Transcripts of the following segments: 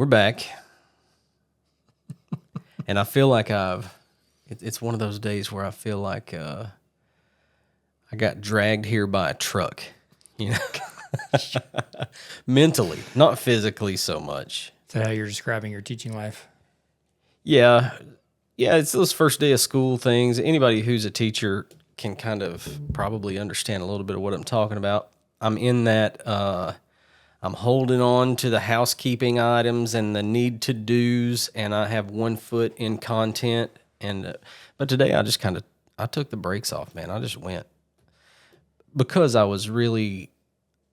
We're back. And I feel like it's one of those days where I feel like I got dragged here by a truck, you know, mentally, not physically so much. Is that how you're describing your teaching life? Yeah. Yeah, it's those first day of school things. Anybody who's a teacher can kind of probably understand a little bit of what I'm talking about. I'm in that, I'm holding on to the housekeeping items and the need to do's, and I have one foot in content. And but today I took the brakes off, man. I just went because I was really,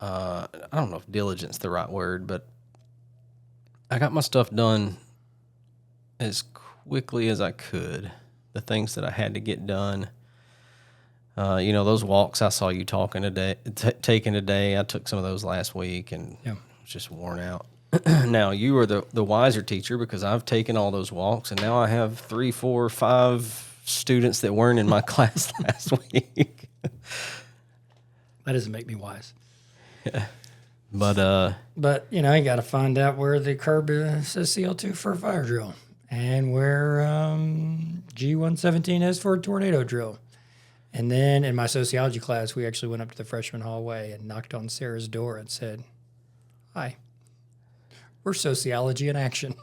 I don't know if diligent's the right word, but I got my stuff done as quickly as I could. The things that I had to get done. Those walks I saw you taking today. I took some of those last week and was just worn out. Now you are the wiser teacher because I've taken all those walks and now I have 3, 4, 5 students that weren't in my class last week. That doesn't make me wise. Yeah. But you got to find out where the curb says CO2 for a fire drill and where G117 is for a tornado drill. And then in my sociology class, we actually went up to the freshman hallway and knocked on Sarah's door and said, "Hi, we're sociology in action.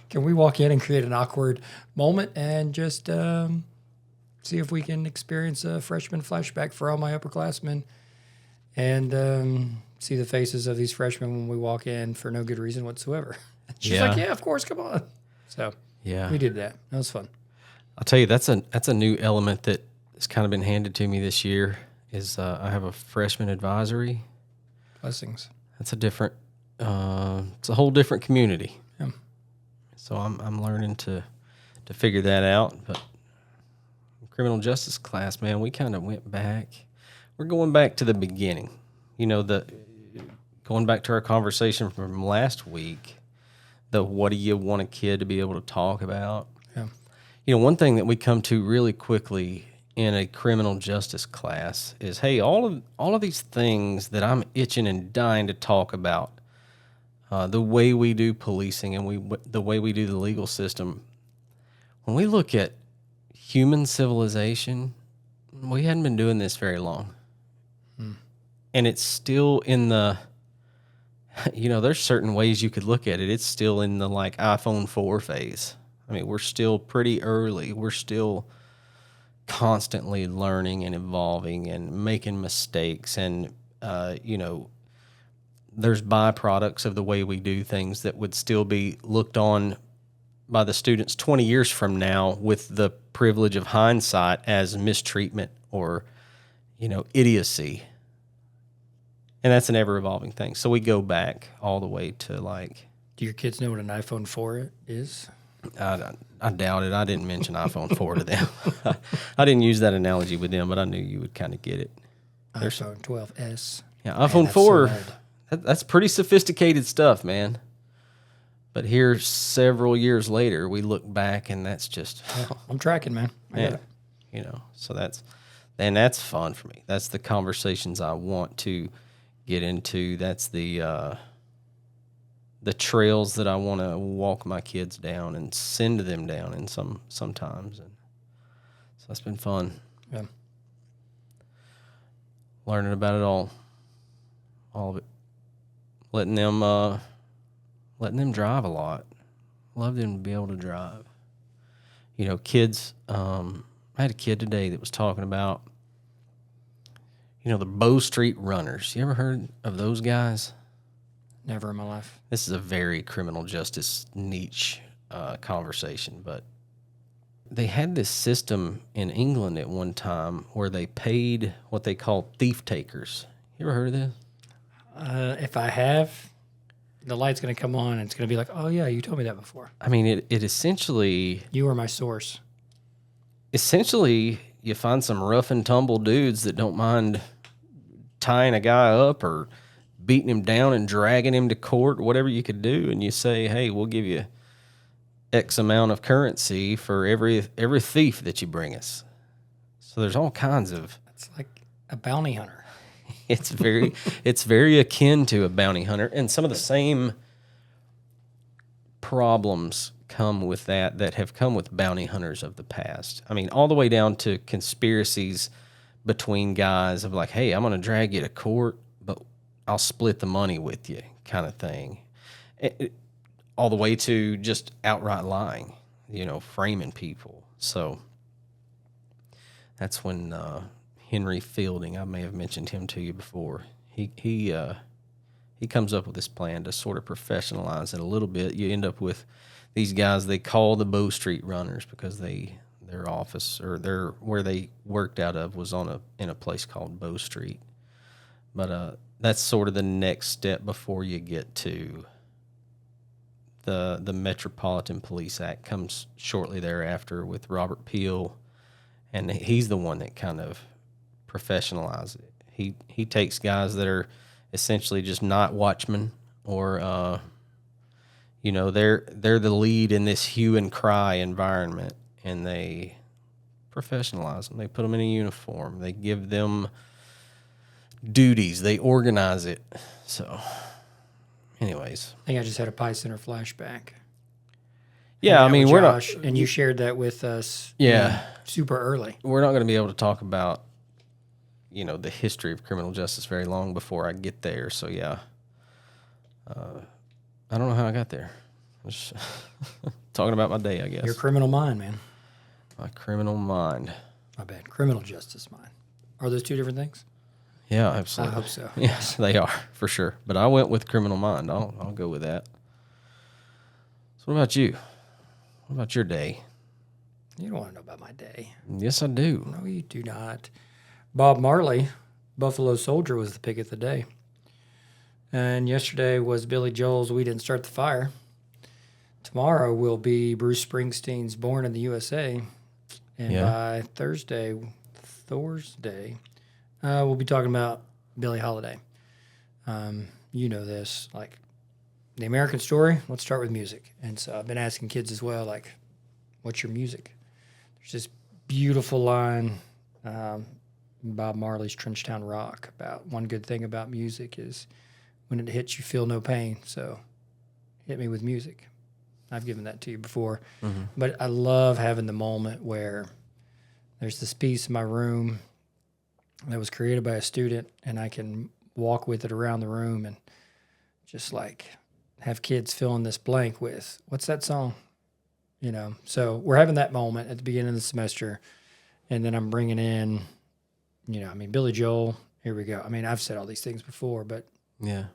Can we walk in and create an awkward moment and just see if we can experience a freshman flashback for all my upperclassmen and see the faces of these freshmen when we walk in for no good reason whatsoever?" She's like, "Yeah, of course, come on." So we did that. That was fun. I'll tell you, that's a new element that has kind of been handed to me this year. Is I have a freshman advisory. Blessings. That's a different. It's a whole different community. Yeah. So I'm learning to figure that out. But criminal justice class, man, we kind of went back. We're going back to the beginning. Going back to our conversation from last week. What do you want a kid to be able to talk about? Yeah. One thing that we come to really quickly in a criminal justice class is, hey, all of these things that I'm itching and dying to talk about, the way we do policing and the way we do the legal system. When we look at human civilization, we hadn't been doing this very long. And it's still in the, there's certain ways you could look at it. It's still in the like iPhone 4 phase. I mean, we're still pretty early. We're still constantly learning and evolving and making mistakes. And, there's byproducts of the way we do things that would still be looked on by the students 20 years from now with the privilege of hindsight as mistreatment or, idiocy. And that's an ever-evolving thing. So we go back all the way to like... Do your kids know what an iPhone 4 is? I doubt it. I didn't mention iPhone 4 to them. I didn't use that analogy with them, but I knew you would kind of get it. iPhone 12S. Yeah, iPhone 4, that's pretty sophisticated stuff, man. But here, several years later, we look back, and that's just... I'm tracking, man. So that's fun for me. That's the conversations I want to get into. That's the trails that I want to walk my kids down and send them down in sometimes. And so that's been fun. Yeah. Learning about it all of it. Letting them drive a lot. Love them to be able to drive. Kids, I had a kid today that was talking about, the Bow Street Runners. You ever heard of those guys? Never in my life. This is a very criminal justice niche conversation, but they had this system in England at one time where they paid what they call thief takers. You ever heard of this? If I have, the light's going to come on and it's going to be like, oh, yeah, you told me that before. I mean, it essentially... You are my source. Essentially, you find some rough and tumble dudes that don't mind tying a guy up or beating him down and dragging him to court, whatever you could do, and you say, hey, we'll give you X amount of currency for every thief that you bring us. So there's all kinds of... It's like a bounty hunter. It's very akin to a bounty hunter, and some of the same problems come with that have come with bounty hunters of the past. I mean, all the way down to conspiracies between guys of like, hey, I'm going to drag you to court, but I'll split the money with you kind of thing. All the way to just outright lying, framing people. So that's when Henry Fielding, I may have mentioned him to you before, he comes up with this plan to sort of professionalize it a little bit. You end up with these guys they call the Bow Street Runners because their office or where they worked out of was in a place called Bow Street. But that's sort of the next step before you get to the Metropolitan Police Act comes shortly thereafter with Robert Peel, and he's the one that kind of professionalizes it. He takes guys that are essentially just not watchmen or they're the lead in this hue and cry environment, and they professionalize them. They put them in a uniform. They give them duties. They organize it. So, anyways, I think I just had a Pie Center flashback. Yeah, I mean, we're Josh, not, and you shared that with us. Yeah, super early. We're not going to be able to talk about the history of criminal justice very long before I get there. So yeah, I don't know how I got there. I was just talking about my day, I guess. Your criminal mind, man. My criminal mind. My bad. Criminal justice mind. Are those two different things? Yeah, absolutely. I hope so. Yes, they are, for sure. But I went with criminal mind. I'll go with that. So what about you? What about your day? You don't want to know about my day. Yes, I do. No, you do not. Bob Marley, Buffalo Soldier, was the pick of the day. And yesterday was Billy Joel's We Didn't Start the Fire. Tomorrow will be Bruce Springsteen's Born in the USA. And by Thursday, we'll be talking about Billie Holiday. You know this, like the American story. Let's start with music. And so I've been asking kids as well, like, what's your music? There's this beautiful line, Bob Marley's Trenchtown Rock, about one good thing about music is when it hits, you feel no pain. So hit me with music. I've given that to you before. Mm-hmm. But I love having the moment where there's this piece in my room that was created by a student, and I can walk with it around the room and just like have kids fill in this blank with, what's that song? So we're having that moment at the beginning of the semester, and then I'm bringing in, Billy Joel, here we go. I mean, I've said all these things before, but yeah,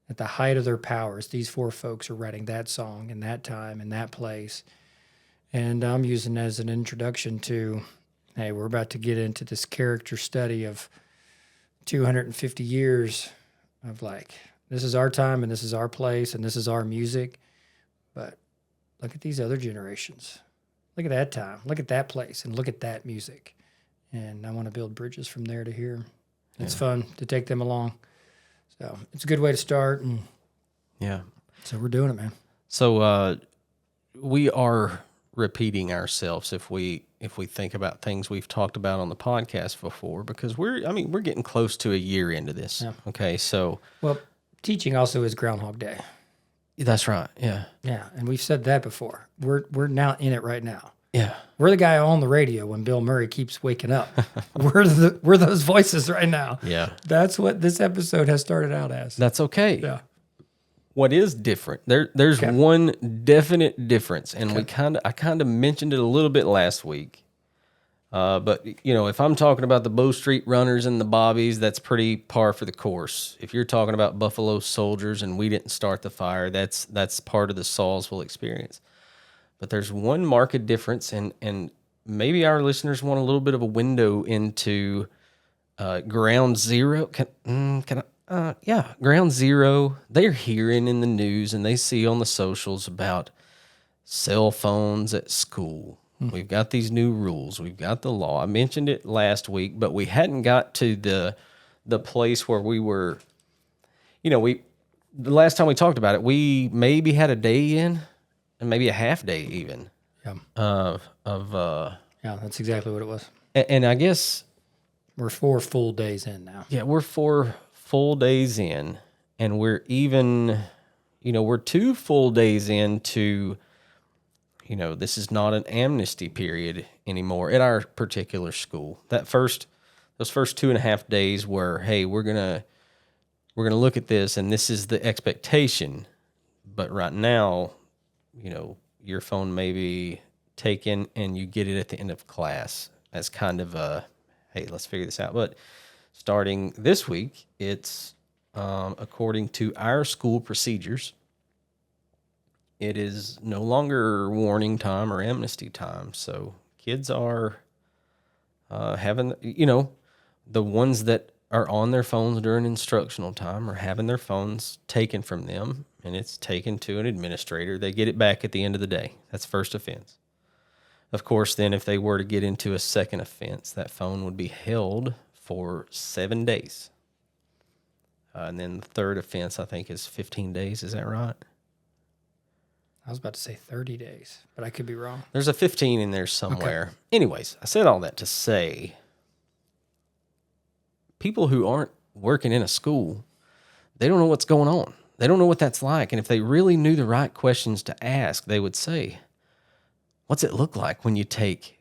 at the height of their powers, these four folks are writing that song in that time, in that place. And I'm using it as an introduction to, hey, we're about to get into this character study of 250 years of like, this is our time and this is our place and this is our music. But look at these other generations. Look at that time. Look at that place and look at that music. And I want to build bridges from there to here. It's fun to take them along. So it's a good way to start. And yeah. So we're doing it, man. So we are repeating ourselves if we think about things we've talked about on the podcast before, because we're getting close to a year into this. Yeah. Okay. So teaching also is Groundhog Day. That's right. Yeah. Yeah. And we've said that before. We're now in it right now. Yeah. We're the guy on the radio when Bill Murray keeps waking up. we're those voices right now. Yeah. That's what this episode has started out as. That's okay. Yeah. What is different? There's one definite difference, and I kind of mentioned it a little bit last week. But if I'm talking about the Bow Street Runners and the Bobbies, that's pretty par for the course. If you're talking about Buffalo Soldiers and We Didn't Start the Fire, that's part of the Salisville experience. But there's one marked difference, and maybe our listeners want a little bit of a window into Ground Zero. Ground Zero. They're hearing in the news and they see on the socials about cell phones at school. We've got these new rules. We've got the law. I mentioned it last week, but we hadn't got to the place where we were. The last time we talked about it, we maybe had a day in. And maybe a half day even. Yeah. Yeah, that's exactly what it was. And I guess we're 4 full days in now. Yeah, we're 4 full days in, and we're even, we're 2 full days into, this is not an amnesty period anymore at our particular school. Those first 2.5 days were, hey, we're gonna look at this, and this is the expectation. But right now, your phone may be taken, and you get it at the end of class as kind of a, hey, let's figure this out. But starting this week, it's according to our school procedures, it is no longer warning time or amnesty time. So kids are having, the ones that are on their phones during instructional time are having their phones taken from them, and it's taken to an administrator. They get it back at the end of the day. That's first offense. Of course, then if they were to get into a second offense, that phone would be held for 7 days. And then the third offense, I think, is 15 days. Is that right? I was about to say 30 days, but I could be wrong. There's a 15 in there somewhere. Okay. Anyways, I said all that to say, people who aren't working in a school, they don't know what's going on. They don't know what that's like. And if they really knew the right questions to ask, they would say, what's it look like when you take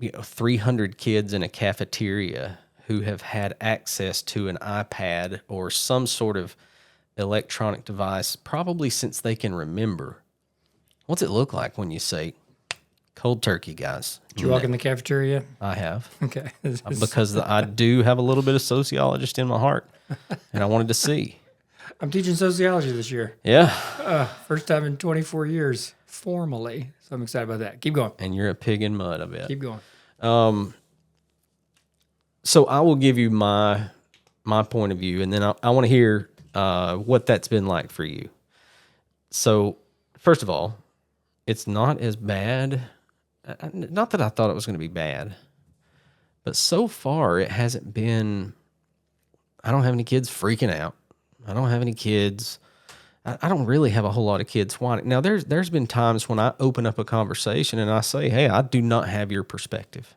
300 kids in a cafeteria who have had access to an iPad or some sort of electronic device probably since they can remember? What's it look like when you say, cold turkey, guys? Did you walk in the cafeteria? I have. Okay. Because I do have a little bit of sociologist in my heart, and I wanted to see. I'm teaching sociology this year. Yeah. First time in 24 years, formally. So I'm excited about that. Keep going. And you're a pig in mud, I bet. Keep going. So I will give you my point of view, and then I want to hear what that's been like for you. So, first of all, it's not as bad. Not that I thought it was going to be bad, but so far it hasn't been. I don't have any kids freaking out. I don't have any kids. I don't really have a whole lot of kids whining. Now, there's been times when I open up a conversation and I say, hey, I do not have your perspective.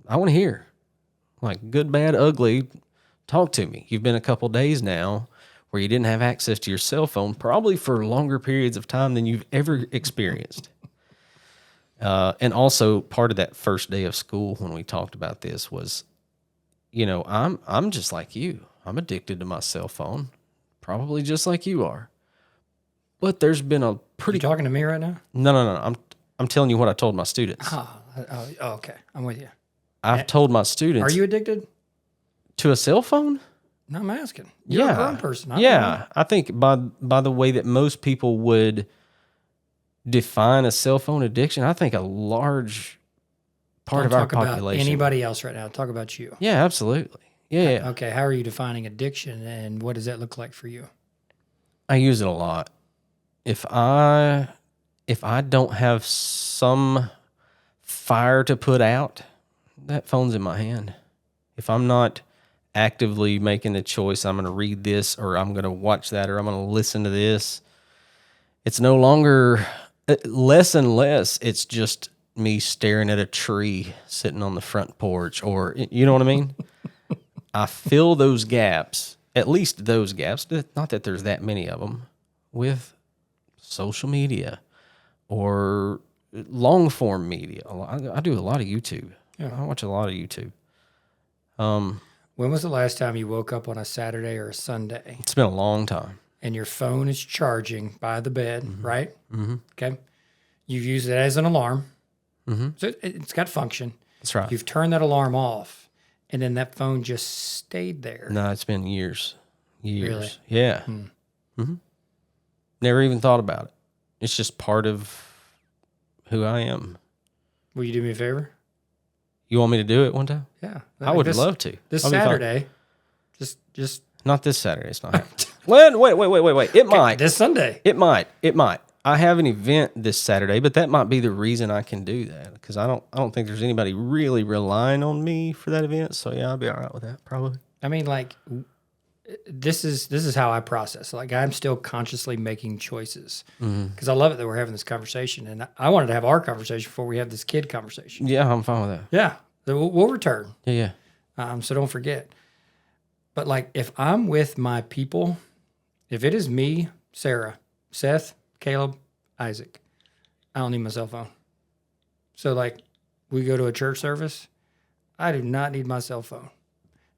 I want to hear. Like, good, bad, ugly, talk to me. You've been a couple days now where you didn't have access to your cell phone, probably for longer periods of time than you've ever experienced. And also, part of that first day of school when we talked about this was, I'm just like you. I'm addicted to my cell phone, probably just like you are. But there's been a pretty... You talking to me right now? No. I'm telling you what I told my students. Oh, okay. I'm with you. I've told my students... Are you addicted? To a cell phone? No, I'm asking. You're a grown person. I think by the way that most people would define a cell phone addiction, I think a large part of our population... About anybody else right now. Talk about you. Yeah, absolutely. Yeah. Okay, how are you defining addiction, and what does that look like for you? I use it a lot. If I don't have some fire to put out, that phone's in my hand. If I'm not actively making the choice, I'm going to read this, or I'm going to watch that, or I'm going to listen to this, it's no longer less and less. It's just me staring at a tree sitting on the front porch, or you know what I mean? I fill those gaps, at least those gaps, not that there's that many of them, with social media or long form media. I do a lot of YouTube. Yeah. I watch a lot of YouTube. When was the last time you woke up on a Saturday or a Sunday? It's been a long time. And your phone is charging by the bed, mm-hmm. right? Mm-hmm. Okay. You've used it as an alarm. Mm-hmm. So it's got function. That's right. You've turned that alarm off, and then that phone just stayed there. No, it's been years. Really? Yeah. Mm-hmm. Never even thought about it. It's just part of who I am. Will you do me a favor? You want me to do it one time? Yeah. I would love to. This Saturday. Just not this Saturday. It's not happening. Wait. It might. This Sunday. It might. I have an event this Saturday, but that might be the reason I can do that, because I don't think there's anybody really relying on me for that event. So yeah, I'll be all right with that probably. I mean, like, this is how I process. Like, I'm still consciously making choices because I love it that we're having this conversation, and I wanted to have our conversation before we have this kid conversation. Yeah, I'm fine with that. Yeah, so we'll return. Yeah. So don't forget. But like, if I'm with my people, if it is me Sarah, Seth, Caleb, Isaac. I don't need my cell phone. So, like, we go to a church service. I do not need my cell phone.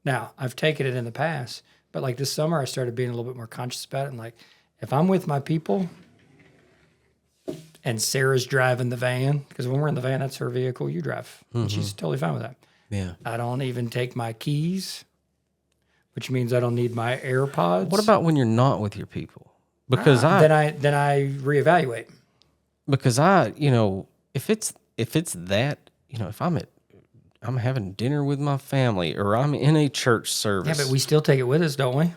Now, I've taken it in the past, but like this summer, I started being a little bit more conscious about it. And like, if I'm with my people and Sarah's driving the van, because when we're in the van, that's her vehicle, you drive. And she's totally fine with that. Yeah. I don't even take my keys, which means I don't need my AirPods. What about when you're not with your people? Because then I reevaluate. Because if it's that, if I'm having dinner with my family or I'm in a church service. Yeah, but we still take it with us, don't we?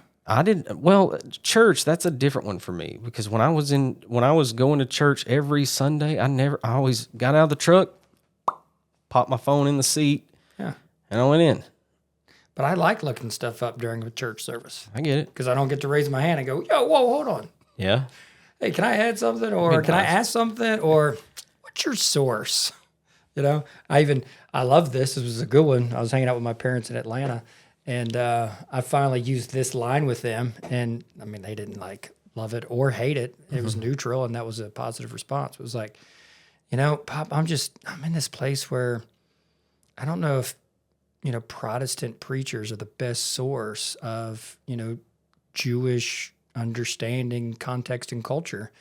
Church, that's a different one for me, because when I was going to church every Sunday, I always got out of the truck, popped my phone in the seat, Yeah. and I went in. But I like looking stuff up during a church service I get it. because I don't get to raise my hand and go, yo, whoa, hold on. Yeah. Hey, can I add something? Or can I ask something? Or what's your source? I love this. This was a good one. I was hanging out with my parents in Atlanta, and I finally used this line with them. And I mean, they didn't like love it or hate it. It was neutral, and that was a positive response. It was like, Pop, I'm in this place where I don't know if, Protestant preachers are the best source of, Jewish understanding, context, and culture.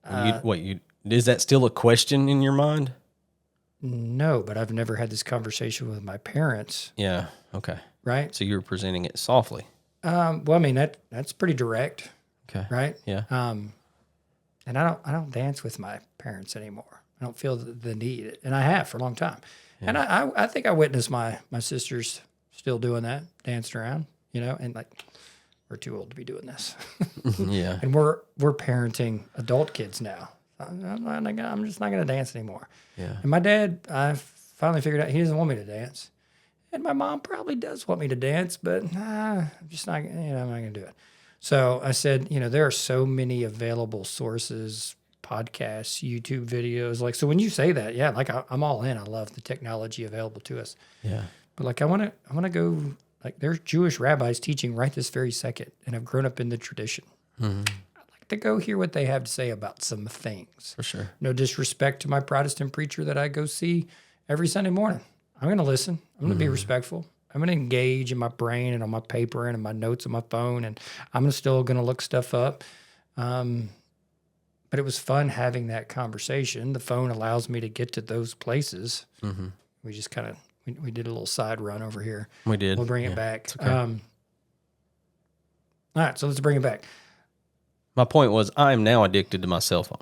Is that still a question in your mind? No, but I've never had this conversation with my parents. Yeah. Okay. Right. So you were presenting it softly. Well, I mean that's pretty direct. Okay. Right. Yeah. And I don't dance with my parents anymore. I don't feel the need, and I have for a long time. Yeah. And I think I witnessed my sisters still doing that, dancing around, and like we're too old to be doing this. Yeah. And we're parenting adult kids now. I'm just not going to dance anymore. Yeah. And my dad, I finally figured out he doesn't want me to dance. And my mom probably does want me to dance, but I'm just not, I'm not going to do it. So I said, there are so many available sources, podcasts, YouTube videos. Like, so when you say that, yeah, like I'm all in. I love the technology available to us. Yeah. But like, I want to go, like there's Jewish rabbis teaching right this very second, and I've grown up in the tradition. Mm-hmm. To go hear what they have to say about some things. For sure. No disrespect to my Protestant preacher that I go see every Sunday morning. I'm going to listen. I'm going to be respectful. I'm going to engage in my brain and on my paper and in my notes on my phone, and I'm still going to look stuff up. But it was fun having that conversation. The phone allows me to get to those places. Mm-hmm. We just kind of, we did a little side run over here. We did. We'll bring it back. Okay. All right, so let's bring it back. My point was, I am now addicted to my cell phone.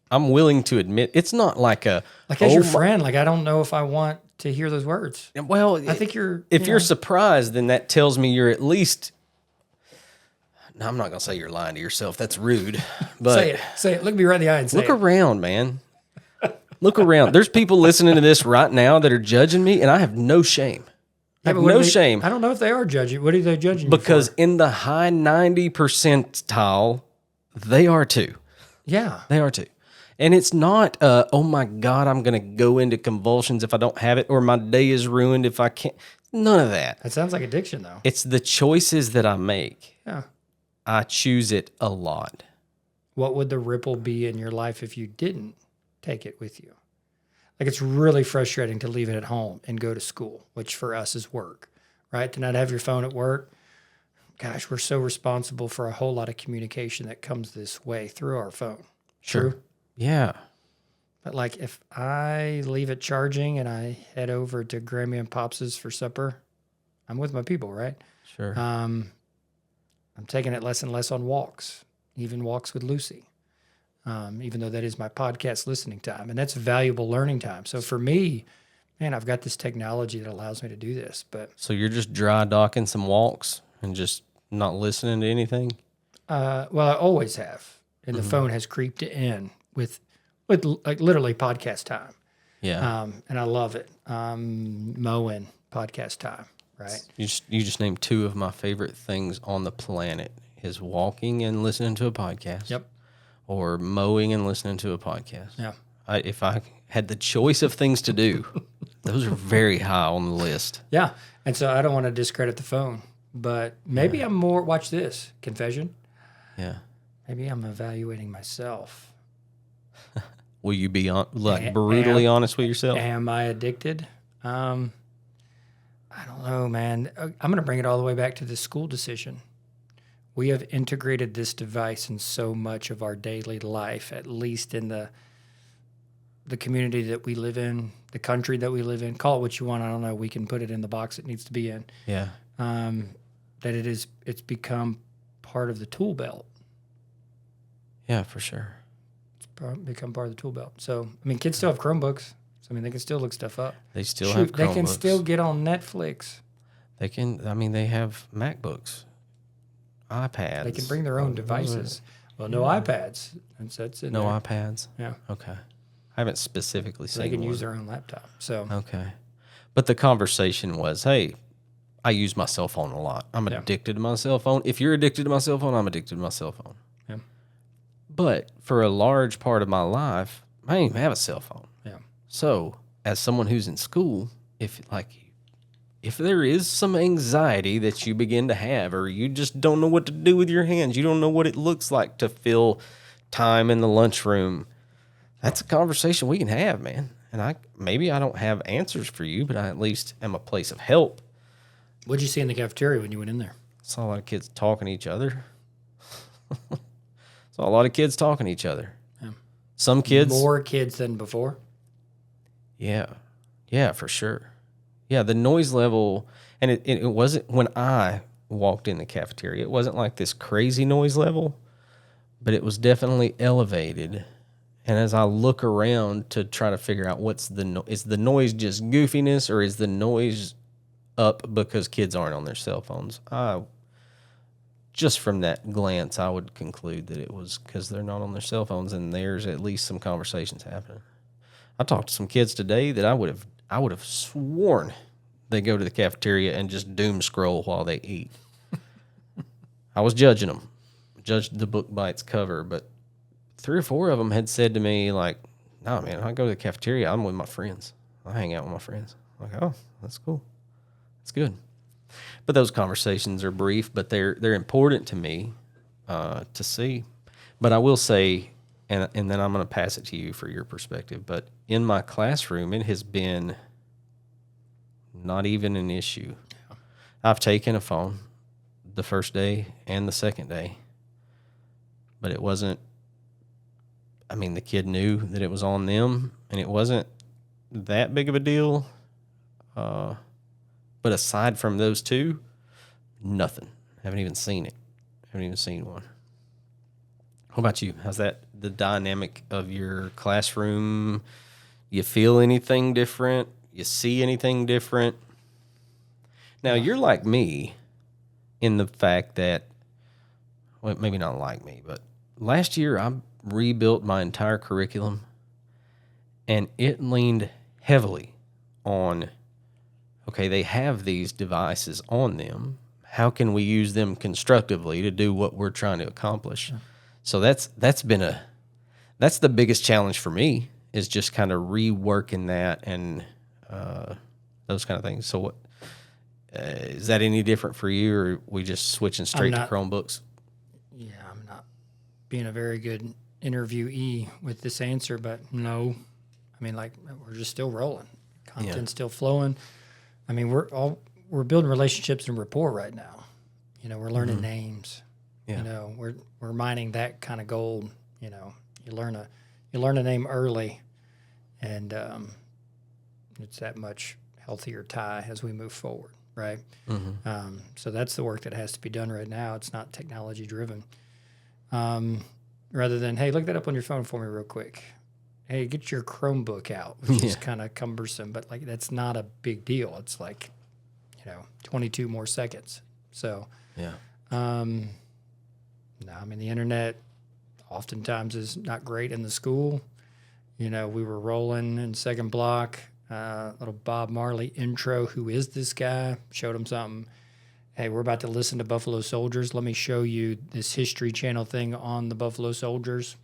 I'm willing to admit it's not like a as your friend. Like I don't know if I want to hear those words. Well, I think you're. If you're surprised, then that tells me you're at least. No, I'm not gonna say you're lying to yourself. That's rude. But say it. Look me right in the eye and say it. Look around, man. Look around. There's people listening to this right now that are judging me, and I have no shame. I have no shame. I don't know if they are judging. What are they judging you Because for? in the high 90 percentile, they are too. Yeah. They are too. And it's not, oh my God, I'm going to go into convulsions if I don't have it, or my day is ruined if I can't. None of that. That sounds like addiction, though. It's the choices that I make. Yeah. I choose it a lot. What would the ripple be in your life if you didn't take it with you? Like, it's really frustrating to leave it at home and go to school, which for us is work, right? To not have your phone at work. Gosh, we're so responsible for a whole lot of communication that comes this way through our phone. Sure. True? Yeah. But like if I leave it charging and I head over to Grammy and Pops's for supper, I'm with my people, right? Sure. I'm taking it less and less on walks, even walks with Lucy, even though that is my podcast listening time. And that's valuable learning time. So for me, man, I've got this technology that allows me to do this. But so you're just dry docking some walks and just not listening to anything? Well, I always have. And the phone has creeped in with like literally podcast time. Yeah. And I love it. Mowing podcast time, right? You just named two of my favorite things on the planet is walking and listening to a podcast. Yep. Or mowing and listening to a podcast. Yeah. If I had the choice of things to do, those are very high on the list. Yeah. And so I don't want to discredit the phone, but maybe I'm more, watch this, confession. Yeah. Maybe I'm evaluating myself. Will you be brutally honest with yourself? Am I addicted? I don't know, man. I'm going to bring it all the way back to the school decision. We have integrated this device in so much of our daily life, at least in the community that we live in, the country that we live in. Call it what you want. I don't know. We can put it in the box it needs to be in. Yeah. That it's become part of the tool belt. Yeah, for sure. It's become part of the tool belt. So, I mean, kids still have Chromebooks. So, I mean, they can still look stuff up. They still have Chromebooks. They can still get on Netflix. They can. I mean, they have MacBooks, iPads. They can bring their own devices. Well, no iPads. That's in no there. iPads. Yeah. Okay. I haven't specifically seen They can one. use their own laptop. So okay, but the conversation was, hey, I use my cell phone a lot. I'm addicted to my cell phone. If you're addicted to my cell phone, I'm addicted to my cell phone. Yeah. But for a large part of my life, I didn't even have a cell phone. Yeah. So as someone who's in school, if there is some anxiety that you begin to have, or you just don't know what to do with your hands, you don't know what it looks like to fill time in the lunchroom, that's a conversation we can have, man. And maybe I don't have answers for you, but I at least am a place of help. What'd you see in the cafeteria when you went in there? Saw a lot of kids talking to each other. Saw a lot of kids talking to each other. Yeah. Some kids. More kids than before? Yeah. Yeah, for sure. Yeah, the noise level, and it wasn't, when I walked in the cafeteria, it wasn't like this crazy noise level, but it was definitely elevated. And as I look around to try to figure out is the noise just goofiness, or is the noise up because kids aren't on their cell phones? Just from that glance, I would conclude that it was because they're not on their cell phones, and there's at least some conversations happening. I talked to some kids today that I would have sworn they go to the cafeteria and just doom scroll while they eat. I was judging them, judged the book by its cover, but 3 or 4 of them had said to me, like, "No, man, I go to the cafeteria. I'm with my friends. I hang out with my friends." I'm like, "Oh, that's cool. That's good." But those conversations are brief, but they're important to me to see. But I will say, and then I'm going to pass it to you for your perspective, but in my classroom, it has been not even an issue. Yeah. I've taken a phone the first day and the second day, but it wasn't, I mean, the kid knew that it was on them, and it wasn't that big of a deal. But aside from those two, nothing. Haven't even seen it. Haven't even seen one. How about you? How's that, the dynamic of your classroom? You feel anything different? You see anything different? Now, you're like me in the fact that, well, maybe not like me, but last year I rebuilt my entire curriculum, and it leaned heavily on, okay, they have these devices on them. How can we use them constructively to do what we're trying to accomplish? Yeah. So that's the biggest challenge for me, is just kind of reworking that and those kind of things. So what is that any different for you, or are we just switching straight to Chromebooks? Yeah, I'm not being a very good interviewee with this answer, but no. I mean, like, we're just still rolling. Content's still flowing. I mean, we're building relationships and rapport right now. You know, we're learning names. Yeah. You know, we're mining that kind of gold. You know, you learn a name early, and it's that much healthier tie as we move forward, right? Mm-hmm. So that's the work that has to be done right now. It's not technology driven. Rather than, hey, look that up on your phone for me real quick. Hey, get your Chromebook out, which is kind of cumbersome, but like that's not a big deal. It's like, 22 more seconds. So, no, I mean, the internet oftentimes is not great in the school. We were rolling in second block, little Bob Marley intro. Who is this guy? Showed him something. Hey, we're about to listen to Buffalo Soldiers. Let me show you this History Channel thing on the Buffalo Soldiers.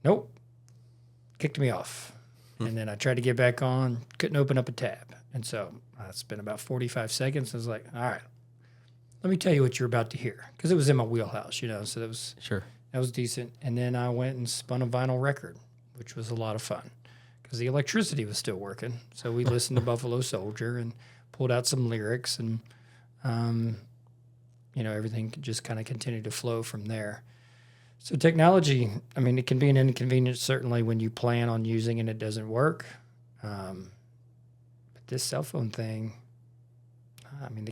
Nope. Kicked me off. And then I tried to get back on, couldn't open up a tab. And so I spent about 45 seconds. I was like, all right, let me tell you what you're about to hear. Because it was in my wheelhouse, so it was That was decent. And then I went and spun a vinyl record, which was a lot of fun because the electricity was still working. So we listened to Buffalo Soldier and pulled out some lyrics, and everything just kind of continued to flow from there. So technology, I mean, it can be an inconvenience certainly when you plan on using and it doesn't work. But this cell phone thing, I mean,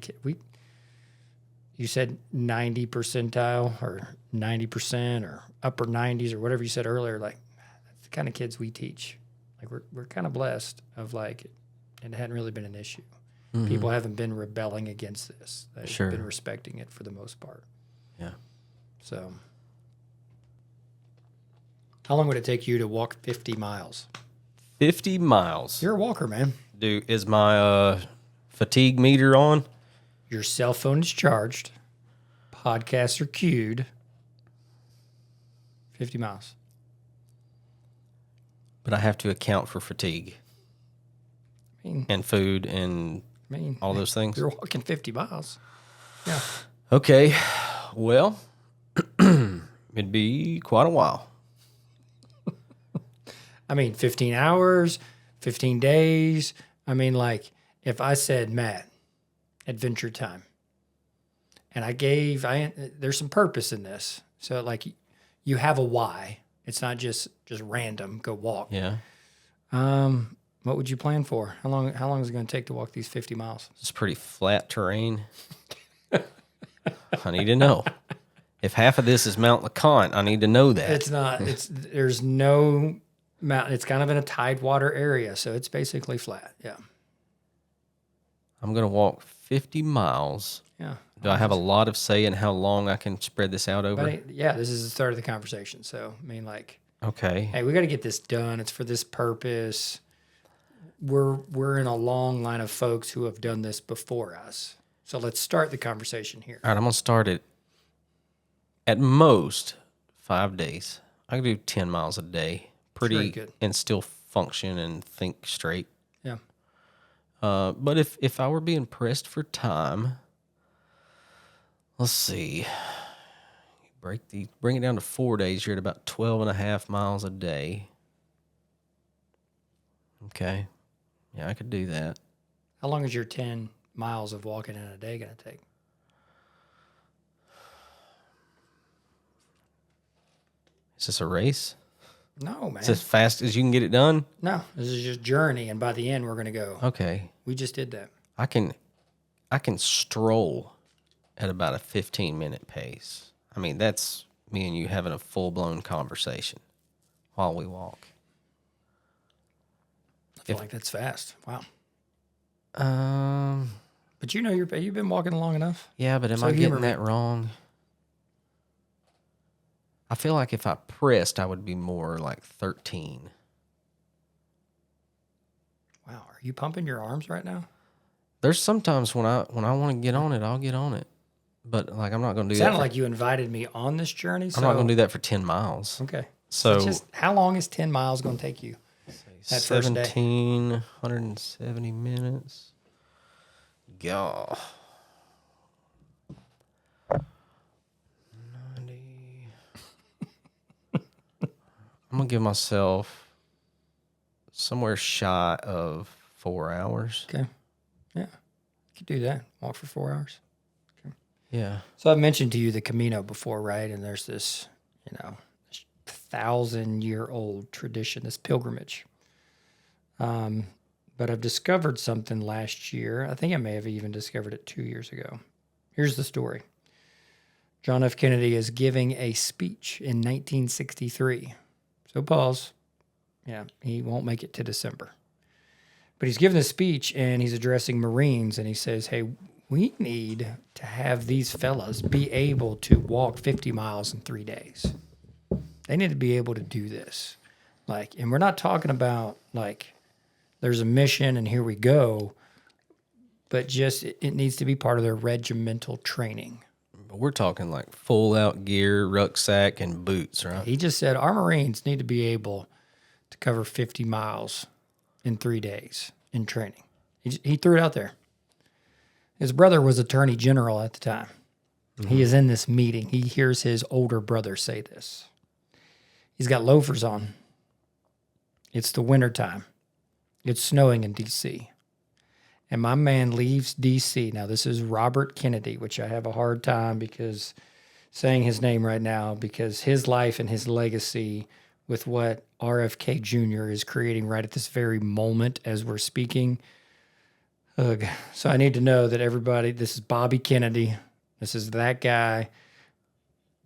you said 90 percentile or 90% or upper 90s or whatever you said earlier. Like, that's the kind of kids we teach. Like, we're kind of blessed of like, it hadn't really been an issue. Mm-hmm. People haven't been rebelling against this. They've been respecting it for the most part. Yeah. So, how long would it take you to walk 50 miles? 50 miles. You're a walker, man. Dude, is my fatigue meter on? Your cell phone is charged. Podcasts are queued. 50 miles. But I have to account for fatigue. And food and all those things. You're walking 50 miles. Yeah. Okay. Well, it'd be quite a while. I mean, 15 hours, 15 days. I mean, like, if I said, Matt, adventure time, and there's some purpose in this. So, like, you have a why. It's not just random, go walk. Yeah. What would you plan for? How long is it going to take to walk these 50 miles? It's pretty flat terrain. I need to know. If half of this is Mount LeConte, I need to know that. It's not. There's no mountain. It's kind of in a tidewater area, so it's basically flat. Yeah. I'm going to walk 50 miles. Yeah. Do I have a lot of say in how long I can spread this out over? This is the start of the conversation. So, I mean, like, okay. Hey, we got to get this done. It's for this purpose. We're in a long line of folks who have done this before us. So let's start the conversation here. All right, I'm going to start it at most 5 days. I can do 10 miles a day. Pretty good. And still function and think straight. Yeah. But if I were being pressed for time, let's see. Bring it down to 4 days. You're at about 12 and a half miles a day. Okay. Yeah, I could do that. How long is your 10 miles of walking in a day going to take? Is this a race? No, man. Is this as fast as you can get it done? No, this is just journey, and by the end, we're going to go. Okay. We just did that. I can stroll at about a 15-minute pace. I mean, that's me and you having a full-blown conversation while we walk. I feel like that's fast. Wow. But you've been walking long enough. Yeah, but am I getting that wrong? I feel like if I pressed, I would be more like 13. Wow, are you pumping your arms right now? There's sometimes when I want to get on it, I'll get on it. But like I'm not going to do that. Sounded like you invited me on this journey. I'm not going to do that for 10 miles. Okay. So how long is 10 miles going to take you? That first day? 1,770 minutes. God. 90. I'm going to give myself somewhere shy of 4 hours. Okay. Yeah. You could do that. Walk for 4 hours. Okay. Yeah. So I've mentioned to you the Camino before, right? And there's this, 1,000-year-old tradition, this pilgrimage. But I've discovered something last year. I think I may have even discovered it 2 years ago. Here's the story. John F. Kennedy is giving a speech in 1963. So pause. Yeah, he won't make it to December. But he's giving a speech and he's addressing Marines and he says, hey, we need to have these fellas be able to walk 50 miles in 3 days. They need to be able to do this. And we're not talking about there's a mission and here we go, but just it needs to be part of their regimental training. But we're talking like full out gear, rucksack, and boots, right? He just said our Marines need to be able to cover 50 miles in 3 days in training. He threw it out there. His brother was Attorney General at the time. He is in this meeting. He hears his older brother say this. He's got loafers on. It's the wintertime. It's snowing in D.C. And my man leaves D.C. Now, this is Robert Kennedy, which I have a hard time because saying his name right now, because his life and his legacy with what RFK Jr. is creating right at this very moment as we're speaking. Ugh. So I need to know that everybody, this is Bobby Kennedy. This is that guy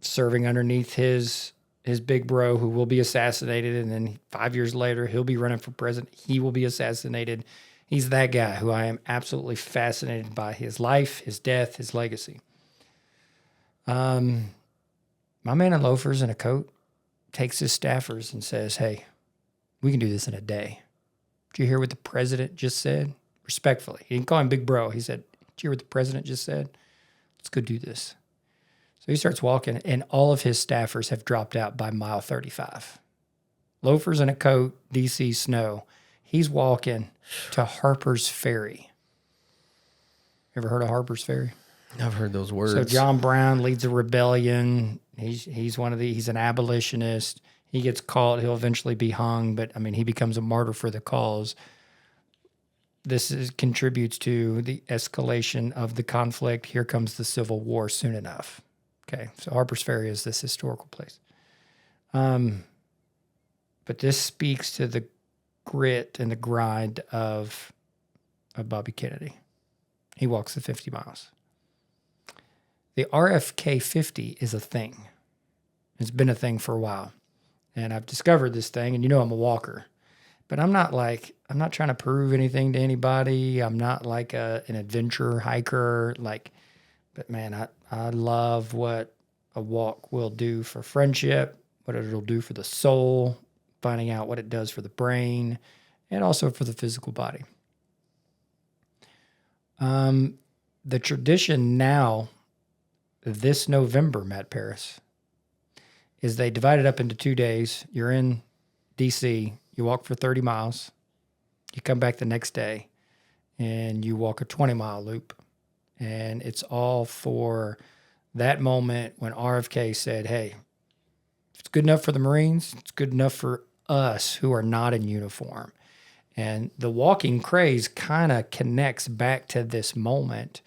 serving underneath his big bro who will be assassinated. And then 5 years later, he'll be running for president. He will be assassinated. He's that guy who I am absolutely fascinated by his life, his death, his legacy. My man in loafers and a coat takes his staffers and says, hey, we can do this in a day. Did you hear what the president just said? Respectfully. He didn't call him big bro. He said, did you hear what the president just said? Let's go do this. So he starts walking, and all of his staffers have dropped out by mile 35. Loafers and a coat, D.C. snow. He's walking to Harper's Ferry. Ever heard of Harper's Ferry? I've heard those words. So John Brown leads a rebellion. He's he's an abolitionist. He gets caught. He'll eventually be hung, but I mean, he becomes a martyr for the cause. This contributes to the escalation of the conflict. Here comes the Civil War soon enough. Okay, so Harper's Ferry is this historical place. But this speaks to the grit and the grind of Bobby Kennedy. He walks the 50 miles. The RFK 50 is a thing. It's been a thing for a while. And I've discovered this thing, and I'm a walker. But I'm not trying to prove anything to anybody. I'm not like an adventure hiker. But man, I love what a walk will do for friendship, what it'll do for the soul, finding out what it does for the brain, and also for the physical body. The tradition now, this November, Matt Paris, is they divide it up into 2 days. You're in D.C., you walk for 30 miles, you come back the next day, and you walk a 20-mile loop. And it's all for that moment when RFK said, hey, if it's good enough for the Marines, it's good enough for us who are not in uniform. And the walking craze kind of connects back to this moment.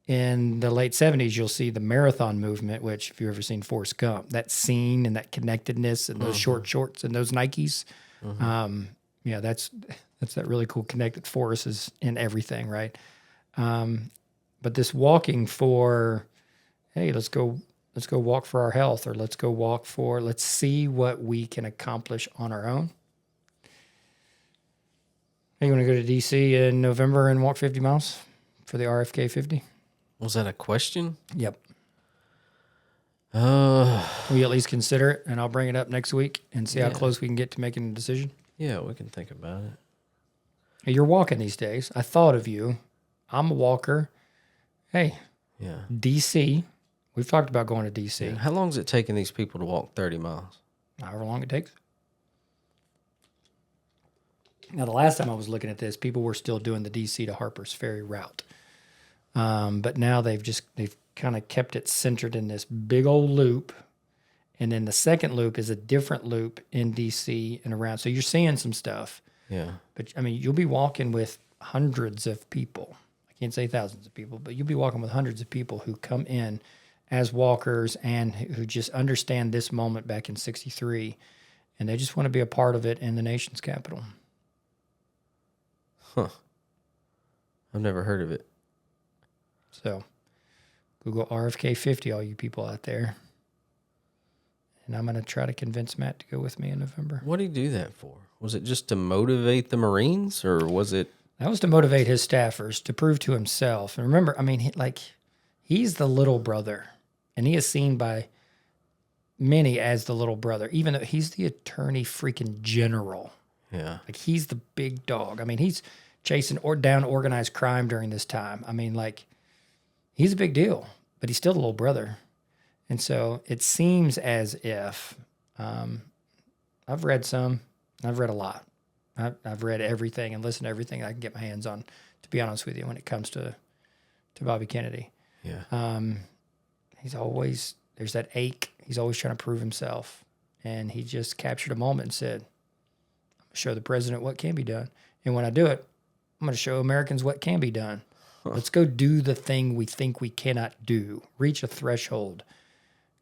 In the late 70s, you'll see the marathon movement, which if you've ever seen Forrest Gump, that scene and that connectedness and those short shorts and those Nikes. That's that really cool connected Forrest is in everything, right? But this walking for, hey, let's go walk for our health, or let's see what we can accomplish on our own. Hey, you want to go to D.C. in November and walk 50 miles for the RFK 50? Was that a question? Yep. We at least consider it, and I'll bring it up next week and see how close we can get to making a decision. Yeah, we can think about it. Hey, you're walking these days. I thought of you. I'm a walker. Hey, D.C. We've talked about going to D.C. Yeah. How long is it taking these people to walk 30 miles? However long it takes. Now, the last time I was looking at this, people were still doing the D.C. to Harper's Ferry route. But now they've kind of kept it centered in this big old loop. And then the second loop is a different loop in D.C. and around. So you're seeing some stuff. Yeah. But, I mean, you'll be walking with hundreds of people. I can't say thousands of people, but you'll be walking with hundreds of people who come in as walkers and who just understand this moment back in 63. And they just want to be a part of it in the nation's capital. Huh. I've never heard of it. So, Google RFK 50, all you people out there. And I'm going to try to convince Matt to go with me in November. What did he do that for? Was it just to motivate the Marines, or was it? That was to motivate his staffers, to prove to himself. And remember, I mean, he's the little brother, and he is seen by many as the little brother, even though he's the attorney freaking general. Yeah. Like, he's the big dog. I mean, he's chasing down organized crime during this time. I mean, he's a big deal, but he's still the little brother. And so it seems as if I've read a lot. I've read everything and listened to everything I can get my hands on, to be honest with you, when it comes to Bobby Kennedy. Yeah. there's that ache. He's always trying to prove himself. And he just captured a moment and said, I'm going to show the president what can be done. And when I do it, I'm going to show Americans what can be done. Let's go do the thing we think we cannot do, reach a threshold,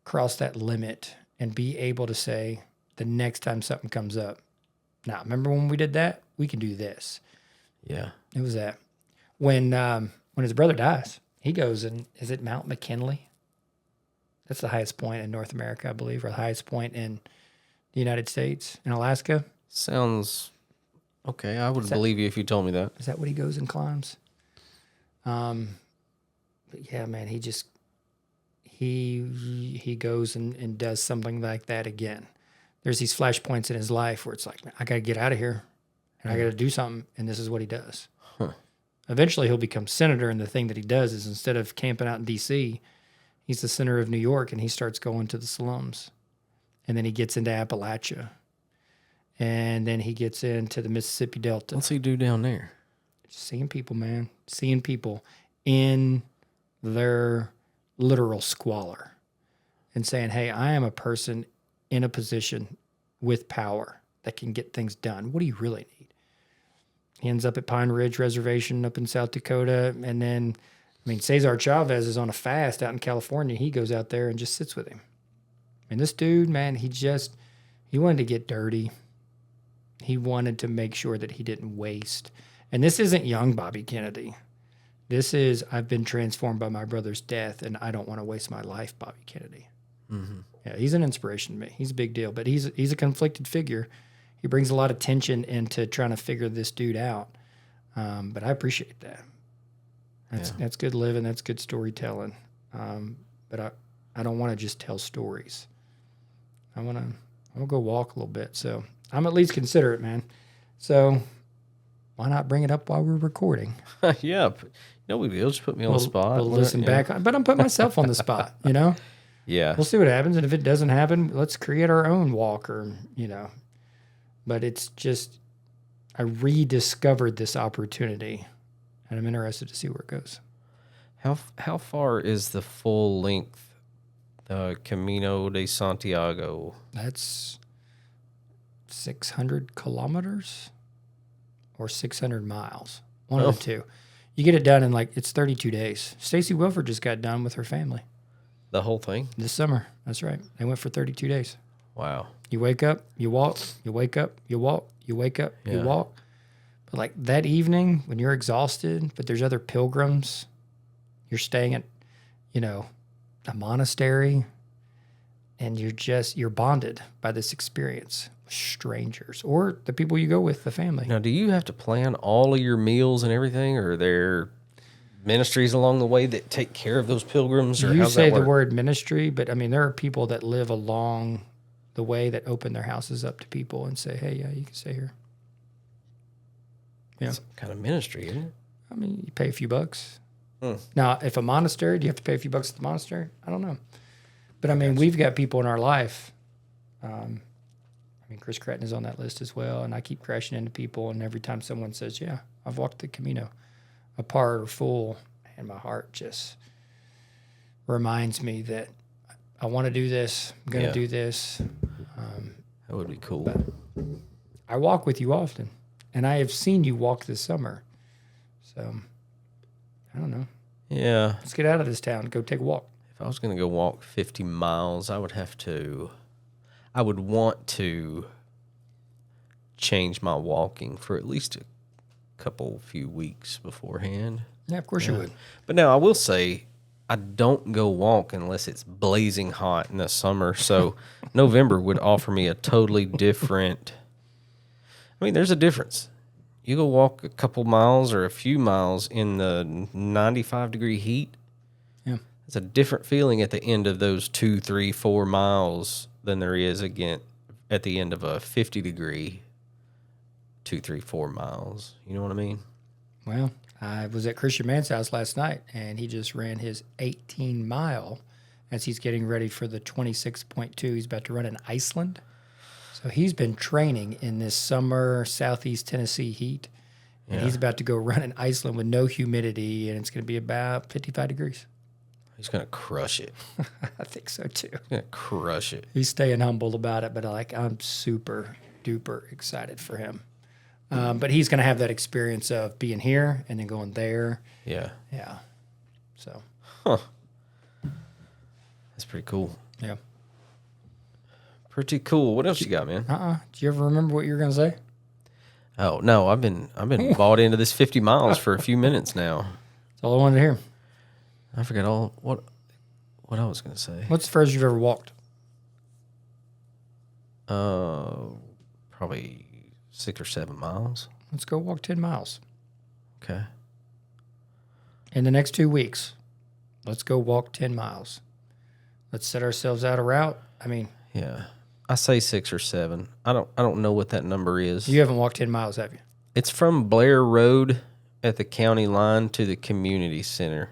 cross that limit, and be able to say the next time something comes up, now, remember when we did that? We can do this. Yeah. It was that. When his brother dies, he goes and, is it Mount McKinley? That's the highest point in North America, I believe, or the highest point in the United States, in Alaska. Sounds okay. I would believe you if you told me that. Is that what he goes and climbs? But yeah, man, he goes and does something like that again. There's these flashpoints in his life where it's like, man, I got to get out of here and I got to do something. And this is what he does. Huh. Eventually he'll become senator. And the thing that he does is instead of camping out in DC, he's the senator of New York and he starts going to the slums. And then he gets into Appalachia. And then he gets into the Mississippi Delta. What's he do down there? Seeing people, man. Seeing people in their literal squalor. And saying, hey, I am a person in a position with power that can get things done. What do you really need? He ends up at Pine Ridge Reservation up in South Dakota. And then, Cesar Chavez is on a fast out in California. He goes out there and just sits with him. And this dude, man, he wanted to get dirty. He wanted to make sure that he didn't waste. And this isn't young Bobby Kennedy. This is, I've been transformed by my brother's death, and I don't want to waste my life, Bobby Kennedy. Mm-hmm. Yeah, he's an inspiration to me. He's a big deal, but he's a conflicted figure. He brings a lot of tension into trying to figure this dude out. But I appreciate that. That's good living. That's good storytelling. But I don't want to just tell stories. I want to go walk a little bit. So I'm at least considerate, man. So why not bring it up while we're recording? Yeah. No big deal. Just put me on the spot. We'll listen back. But I'm putting myself on the spot, you know? Yeah. We'll see what happens. And if it doesn't happen, let's create our own walk or, But it's just, I rediscovered this opportunity and I'm interested to see where it goes. How far is the full length Camino de Santiago? That's 600 kilometers or 600 miles. One of the two. You get it done in it's 32 days. Stacy Wilford just got done with her family. The whole thing? This summer. That's right. They went for 32 days. Wow. You wake up, you walk, you wake up, you walk, you wake up, you walk. But that evening when you're exhausted, but there's other pilgrims, you're staying at, a monastery, and you're bonded by this experience with strangers or the people you go with, the family. Now, do you have to plan all of your meals and everything, or are there ministries along the way that take care of those pilgrims? Or you how's say that work? the word ministry, but there are people that live along the way that open their houses up to people and say, hey, yeah, you can stay here. Yeah. It's kind of ministry, isn't it? You pay a few bucks. Now, if a monastery, do you have to pay a few bucks at the monastery? I don't know. But we've got people in our life. Chris Cretton is on that list as well. And I keep crashing into people. And every time someone says, yeah, I've walked the Camino, apart or full, and my heart just reminds me that I want to do this. I'm going to do this. That would be cool. But I walk with you often, and I have seen you walk this summer. So, I don't know. Yeah. Let's get out of this town. Go take a walk. If I was going to go walk 50 miles, I would want to change my walking for at least a few weeks beforehand. Yeah, of course you would. But now I will say, I don't go walk unless it's blazing hot in the summer. So November would offer me a totally different. There's a difference. You go walk a couple miles or a few miles in the 95-degree heat. Yeah. It's a different feeling at the end of those 2, 3, 4 miles than there is again at the end of a 50-degree 2, 3, 4 miles. You know what I mean? Well, I was at Christian Mann's house last night, and he just ran his 18-mile as he's getting ready for the 26.2 he's about to run in Iceland. So he's been training in this summer southeast Tennessee heat, and he's about to go run in Iceland with no humidity, and it's going to be about 55 degrees. He's gonna crush it. I think so too. He's gonna crush it. He's staying humble about it, but I'm super duper excited for him. But he's going to have that experience of being here and then going there. Yeah. Yeah. So. Huh. That's pretty cool. Yeah. Pretty cool. What else you got, man? Do you ever remember what you were going to say? Oh no, I've been bought into this 50 miles for a few minutes now. That's all I wanted to hear. I forgot all what I was gonna say. What's the furthest you've ever walked? Probably 6 or 7 miles. Let's go walk 10 miles. Okay. In the next 2 weeks, let's go walk 10 miles. Let's set ourselves out a route. I mean, Yeah. I say 6 or 7. I don't know what that number is. you haven't walked 10 miles, have you? It's from Blair Road at the county line to the community center.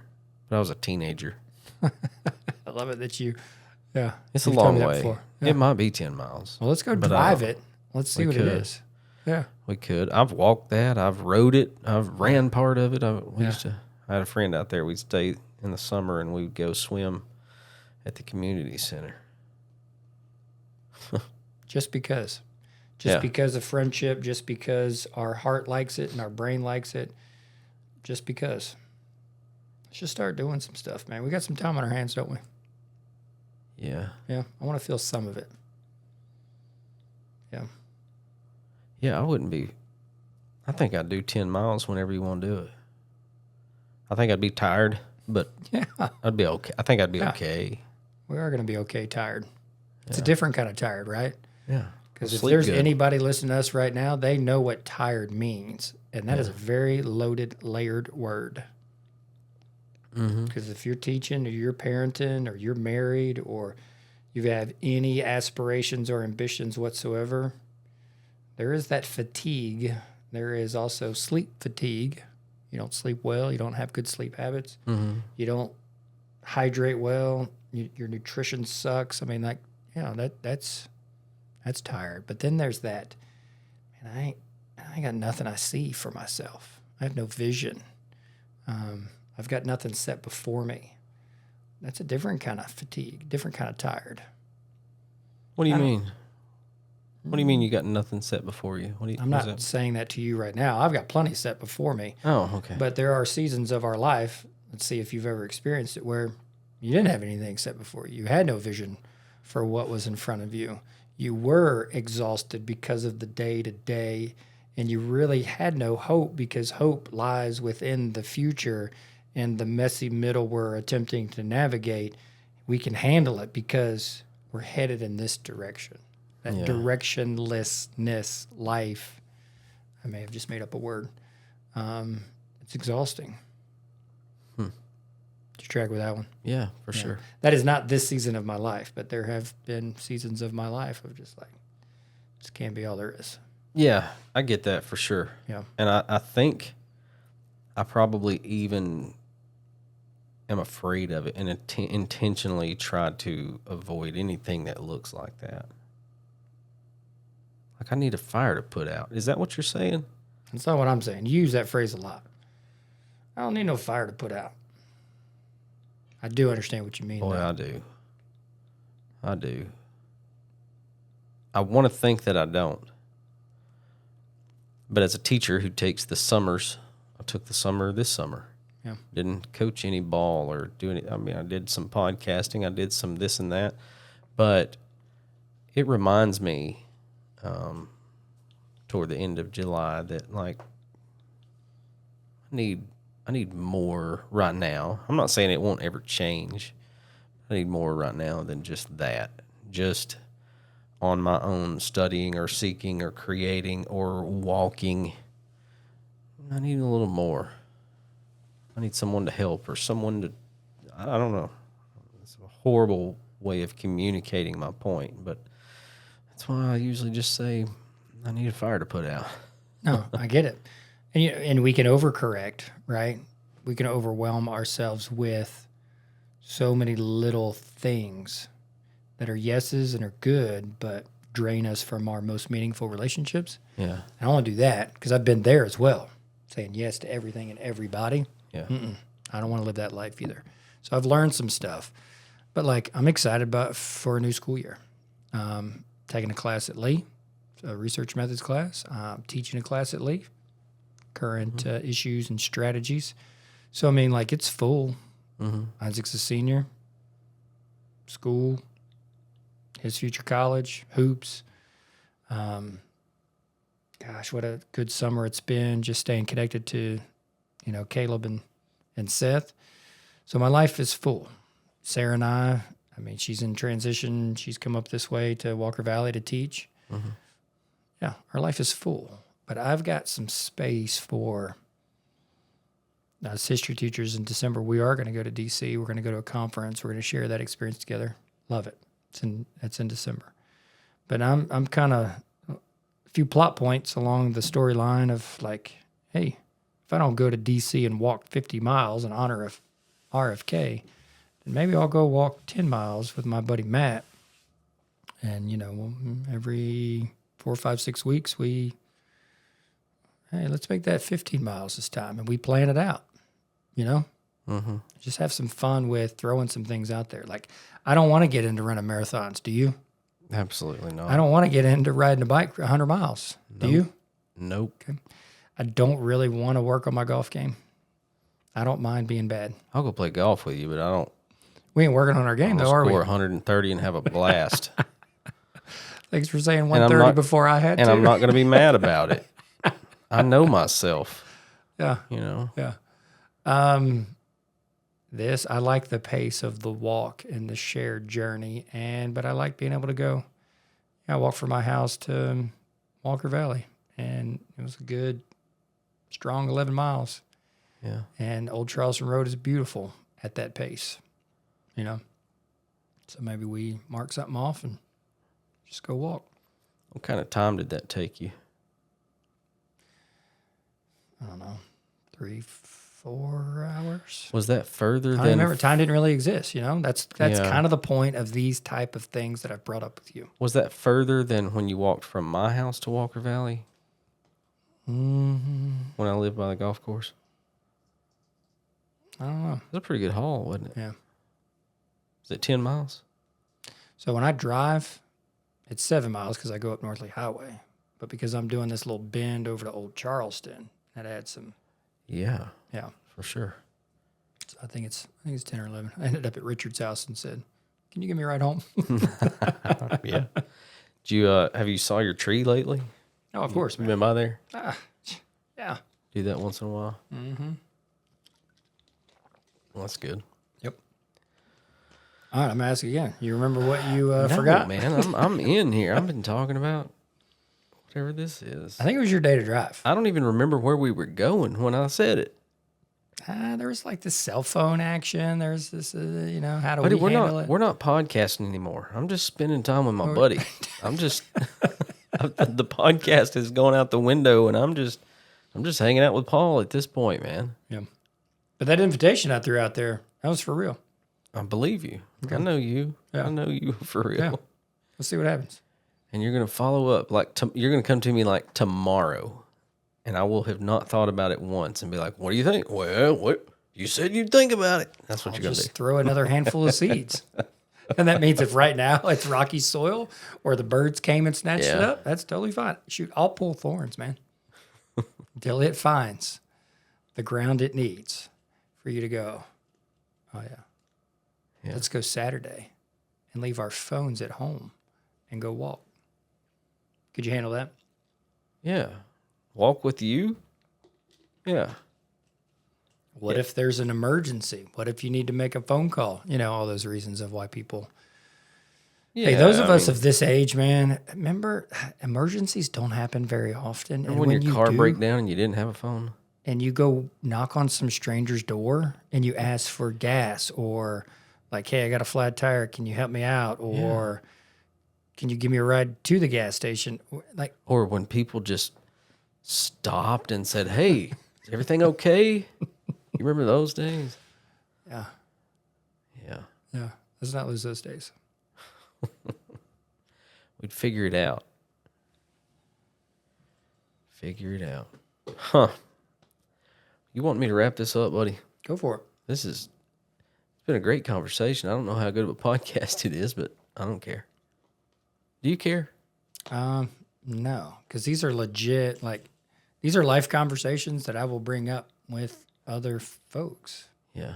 When I was a teenager. I love it that yeah. It's a you've told long me that way. before. Yeah. It might be 10 miles. Well, let's go But, drive it. Let's see what it could. is. Yeah. We could. I've walked that. I've rode it. I've ran part of it. I had a friend out there. We'd stay in the summer and we'd go swim at the community center. Just because. Yeah. Because of friendship, just because our heart likes it and our brain likes it. Just because. Let's just start doing some stuff, man. We got some time on our hands, don't we? Yeah. Yeah. I want to feel some of it. Yeah. Yeah, I think I'd do 10 miles whenever you want to do it. I think I'd be tired, but Yeah. I'd be okay. I think I'd be Yeah. okay. We are going to be okay tired. It's a different kind of tired, right? Yeah. Because if Sleep there's good. anybody listening to us right now, they know what tired means. And that is a very loaded, layered word. Because if you're teaching or you're parenting or you're married or you have any aspirations or ambitions whatsoever, there is that fatigue. There is also sleep fatigue. You don't sleep well. You don't have good sleep habits. You don't hydrate well. Your nutrition sucks. I mean, that's tired. But then there's that, and I ain't got nothing I see for myself. I have no vision. I've got nothing set before me. That's a different kind of fatigue, different kind of tired. What do you mean? What do you mean you got nothing set before you? I'm not saying that to you right now. I've got plenty set before me. Oh, okay. But there are seasons of our life, let's see if you've ever experienced it, where you didn't have anything set before you. You had no vision for what was in front of you. You were exhausted because of the day-to-day, and you really had no hope because hope lies within the future and the messy middle we're attempting to navigate. We can handle it because we're headed in this direction. That directionlessness life. I may have just made up a word. It's exhausting. Did you track with that one? Yeah, for sure. That is not this season of my life, but there have been seasons of my life of just like, this can't be all there is. Yeah, I get that for sure. Yeah. And I think I probably even am afraid of it and intentionally try to avoid anything that looks like that. Like I need a fire to put out. Is that what you're saying? That's not what I'm saying. You use that phrase a lot. I don't need no fire to put out. I do understand what you mean. Boy, though. I do. I want to think that I don't. But as a teacher who takes the summers, I took the summer this summer. Yeah. Didn't coach any ball or do any. I mean, I did some podcasting. I did some this and that. But it reminds me toward the end of July that, like, I need more right now. I'm not saying it won't ever change. I need more right now than just that. Just on my own, studying or seeking or creating or walking. I need a little more. I need someone to help or someone to, I don't know. It's a horrible way of communicating my point, but that's why I usually just say I need a fire to put out. No, I get it. And we can overcorrect, right? We can overwhelm ourselves with so many little things that are yeses and are good, but drain us from our most meaningful relationships. Yeah. And I don't want to do that because I've been there as well, saying yes to everything and everybody. Yeah. I don't want to live that life either. So I've learned some stuff. But like I'm excited for a new school year. Taking a class at Lee, a research methods class. Teaching a class at Lee, current issues and strategies. So I mean, like it's full. Isaac's a senior. School, his future college, hoops. Gosh, what a good summer it's been. Just staying connected to, Caleb and Seth. So my life is full. Sarah and I mean, she's in transition. She's come up this way to Walker Valley to teach. Yeah, our life is full. But I've got some space for as history teachers in December. We are going to go to D.C. We're going to go to a conference. We're going to share that experience together. Love it. It's in December. But I'm kind of a few plot points along the storyline of like, hey, if I don't go to D.C. and walk 50 miles in honor of RFK, then maybe I'll go walk 10 miles with my buddy Matt. And, every 4, 5, 6 weeks, hey, let's make that 15 miles this time. And we plan it out, Just have some fun with throwing some things out there. Like, I don't want to get into running marathons. Do you? Absolutely not. I don't want to get into riding a bike 100 miles. Nope. Do you? Nope. Okay. I don't really want to work on my golf game. I don't mind being bad. I'll go play golf with you, but I don't. We ain't working on our game, though, are we? Score 130 and have a blast. Thanks for saying 130 before I had to. And I'm not going to be mad about it. I know myself. Yeah. Yeah. I like the pace of the walk and the shared journey, but I like being able to go. I walked from my house to Walker Valley, and it was a good, strong 11 miles. Yeah. And Old Charleston Road is beautiful at that pace, So maybe we mark something off and just go walk. What kind of time did that take you? I don't know, 3, 4 hours. Was that further than? I remember time didn't really exist. That's kind of the point of these type of things that I've brought up with you. Was that further than when you walked from my house to Walker Valley? Mm-hmm. When I lived by the golf course? I don't know. It was a pretty good haul, wasn't it? Yeah. Is it 10 miles? So when I drive, it's 7 miles because I go up Northley Highway. But because I'm doing this little bend over to Old Charleston, that adds some. Yeah. Yeah. For sure. So I think it's 10 or 11. I ended up at Richard's house and said, "Can you give me a ride home?" Yeah. Did you have you saw your tree lately? Oh, of course, You man. been by there? Yeah. Do that once in a while. Mm-hmm. Well, that's good. Yep. All right, I'm gonna ask you again. You remember what you No, forgot? man. I'm in here. I've been talking about whatever this is. I think it was your day to drive. I don't even remember where we were going when I said it. There was like this cell phone action. There's this, how do Buddy, we handle it? We're not podcasting anymore. I'm just spending time with my buddy. I'm just the podcast is going out the window, and I'm just hanging out with Paul at this point, man. Yeah. But that invitation I threw out there, that was for real. I believe you. Okay. I know you. Yeah. I know you for real. Yeah. Let's see what happens. And you're gonna follow up you're gonna come to me like tomorrow, and I will have not thought about it once and be like, "What do you think?" Well, what you said you'd think about it. That's what you're gonna do. Just throw another handful of seeds. And that means if right now it's rocky soil or the birds came and snatched it up, that's totally fine. Shoot, I'll pull thorns, man, until it finds the ground it needs for you to go, oh, yeah. Let's go Saturday and leave our phones at home and go walk. Could you handle that? Yeah. Walk with you? Yeah. What if there's an emergency? What if you need to make a phone call? All those reasons of why people. Yeah, Hey, those of us of this age, man, remember, emergencies don't happen very often. And when your car breaks down and you didn't have a phone? And you go knock on some stranger's door and you ask for gas or like, hey, I got a flat tire. Can you help me out? Or can you give me a ride to the gas station? Or when people just stopped and said, hey, is everything okay? You remember those days? Yeah. Yeah. Yeah. Let's not lose those days. We'd figure it out. Figure it out. Huh. You want me to wrap this up, buddy? Go for it. It's been a great conversation. I don't know how good of a podcast it is, but I don't care. Do you care? No, because these are legit, these are life conversations that I will bring up with other folks. Yeah.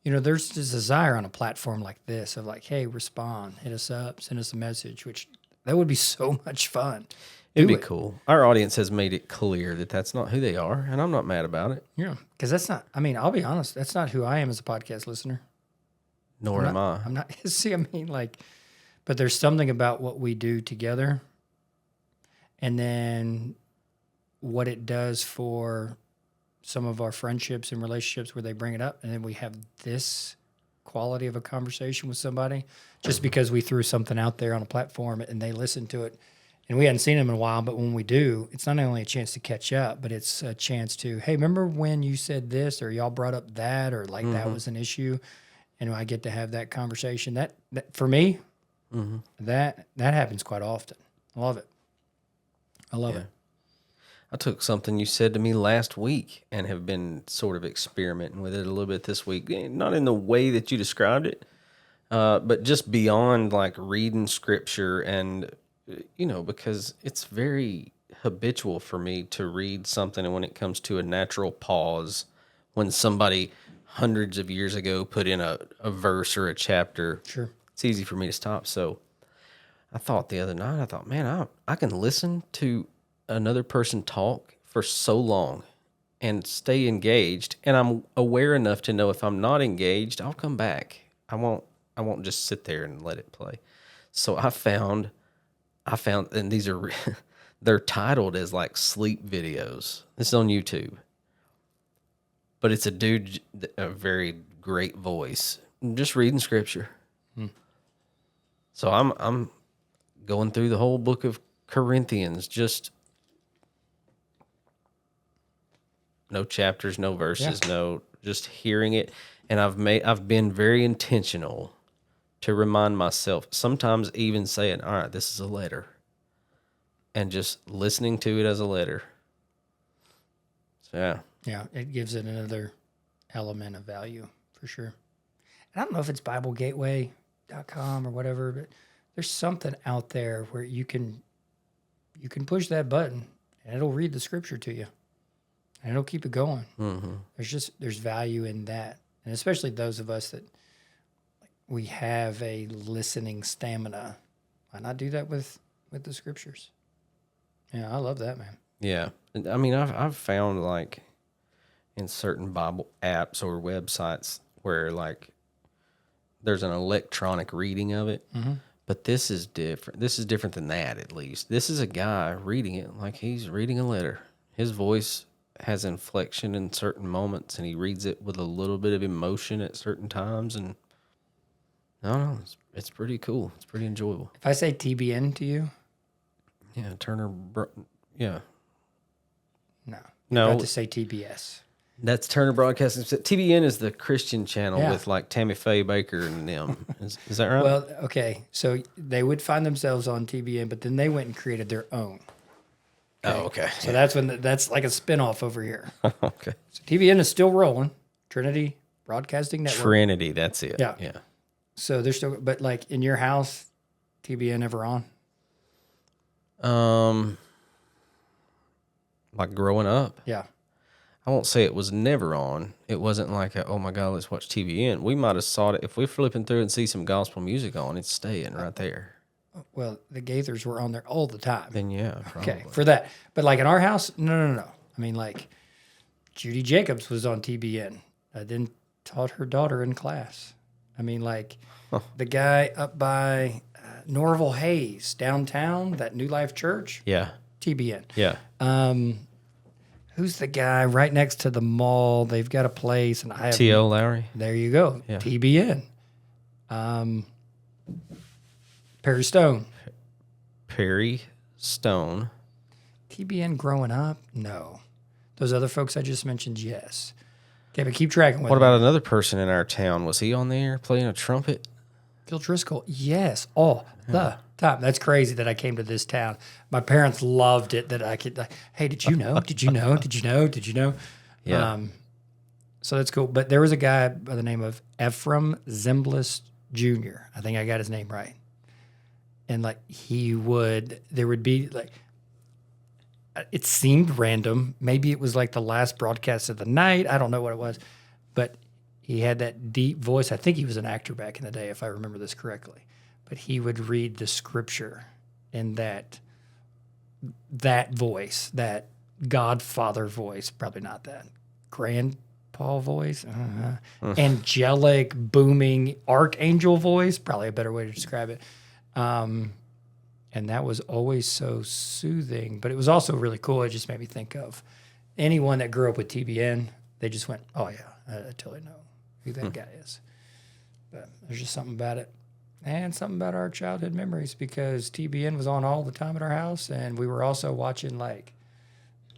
There's this desire on a platform like this of hey, respond, hit us up, send us a message, which that would be so much fun. It'd be cool. Our audience has made it clear that that's not who they are, and I'm not mad about it. Yeah, because that's not, I'll be honest, that's not who I am as a podcast listener. Nor am I. I'm not, but there's something about what we do together and then what it does for some of our friendships and relationships where they bring it up, and then we have this quality of a conversation with somebody just because we threw something out there on a platform and they listened to it. And we hadn't seen them in a while, but when we do, it's not only a chance to catch up, but it's a chance to, hey, remember when you said this or y'all brought up that or that was an issue? And I get to have that conversation. That for me, that happens quite often. I love it. I love it. I took something you said to me last week and have been sort of experimenting with it a little bit this week. Not in the way that you described it, but just beyond reading scripture and, because it's very habitual for me to read something, and when it comes to a natural pause, when somebody hundreds of years ago put in a verse or a chapter, sure, it's easy for me to stop. So I thought the other night, man, I can listen to another person talk for so long and stay engaged, and I'm aware enough to know if I'm not engaged, I'll come back. I won't just sit there and let it play. So I found, and these are, they're titled as sleep videos. This is on YouTube. But it's a dude, a very great voice, just reading scripture. So I'm going through the whole book of Corinthians, just no chapters, no verses, just hearing it. And I've been very intentional to remind myself, sometimes even saying, all right, this is a letter, and just listening to it as a letter. So, yeah. Yeah, it gives it another element of value for sure. And I don't know if it's BibleGateway.com or whatever, but there's something out there where you can push that button and it'll read the scripture to you, and it'll keep it going. There's value in that, and especially those of us that we have a listening stamina. Why not do that with the scriptures? Yeah, I love that, man. Yeah, I've found in certain Bible apps or websites where there's an electronic reading of it, but this is different. This is different than that, at least. This is a guy reading it like he's reading a letter. His voice has inflection in certain moments, and he reads it with a little bit of emotion at certain times, and I don't know, it's pretty cool. It's pretty enjoyable. If I say TBN to you? Yeah, yeah. No. No. You're about to say TBS. That's Turner Broadcasting. TBN is the Christian channel with Tammy Faye Baker and them. Is that right? Well, okay. So they would find themselves on TBN, but then they went and created their own. Okay. Oh, okay. So that's like a spinoff over here. Okay. So TBN is still rolling. Trinity Broadcasting Network. Trinity, that's it. Yeah. Yeah. So they're still, but in your house, TBN ever on? Growing up. Yeah. I won't say it was never on. It wasn't oh my God, let's watch TVN. We might have saw it. If we're flipping through and see some gospel music on, it's staying right there. Well, the Gaithers were on there all the time. Then yeah, probably. Okay, for that. But in our house, no. Judy Jacobs was on TBN. I then taught her daughter in class. The guy up by Norval Hayes downtown, that New Life Church. Yeah. TBN. Yeah. Who's the guy right next to the mall? They've got a place, and I have T.L. Lowry. There you go. Yeah. TBN. Perry Stone. Perry Stone. TBN growing up? No. Those other folks I just mentioned, yes. Okay, but keep tracking with What me. about another person in our town? Was he on there playing a trumpet? Phil Driscoll? Yes. All the time. That's crazy that I came to this town. My parents loved it that I could, hey, did you know? Did you know? Did you know? Did you know? Yeah. So that's cool. But there was a guy by the name of Ephraim Zimbalist Jr. I think I got his name right. And like there would be like, it seemed random. Maybe it was like the last broadcast of the night. I don't know what it was, but he had that deep voice. I think he was an actor back in the day, if I remember this correctly. But he would read the scripture in that voice, that Godfather voice. Probably not that grandpa voice. Angelic, booming archangel voice. Probably a better way to describe it. And that was always so soothing, but it was also really cool. It just made me think of anyone that grew up with TBN. They just went, oh yeah, I totally know who that guy is. But there's just something about it. And something about our childhood memories, because TBN was on all the time at our house, and we were also watching like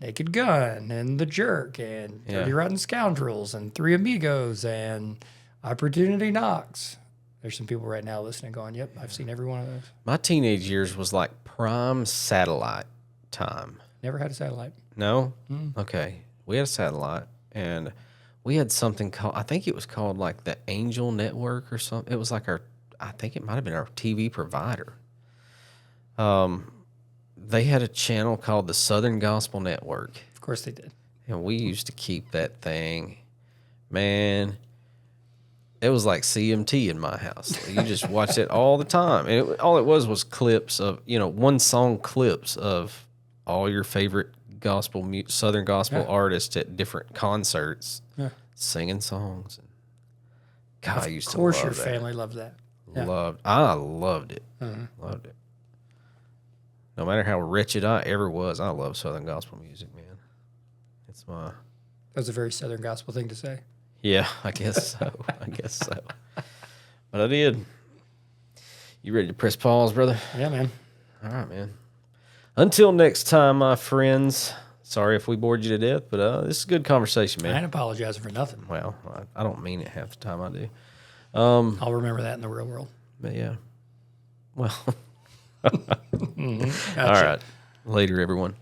Naked Gun and The Jerk and 30 Rotten Scoundrels and Three Amigos and Opportunity Knocks. There's some people right now listening going, yep, I've seen every one of those. My teenage years was like prime satellite time. Never had a satellite. No? Okay. We had a satellite, and we had something called, I think it was called like the Angel Network or something. It was like I think it might have been our TV provider. They had a channel called the Southern Gospel Network. Of course they did. And we used to keep that thing. Man, it was like CMT in my house. You just watched it all the time. And all it was clips of, one song clips of all your favorite Southern gospel artists at different concerts singing songs. God, I used to love that. Of course your family loved that. Yeah. I loved it. Loved it. No matter how wretched I ever was, I love Southern gospel music, man. It's my... That's a very Southern gospel thing to say. Yeah, I guess so. But I did. You ready to press pause, brother? Yeah, man. All right, man. Until next time, my friends. Sorry if we bored you to death, but this is a good conversation, man. I ain't apologizing for nothing. Well, I don't mean it half the time I do. I'll remember that in the real world. But yeah. Well. Gotcha. All right. Later, everyone.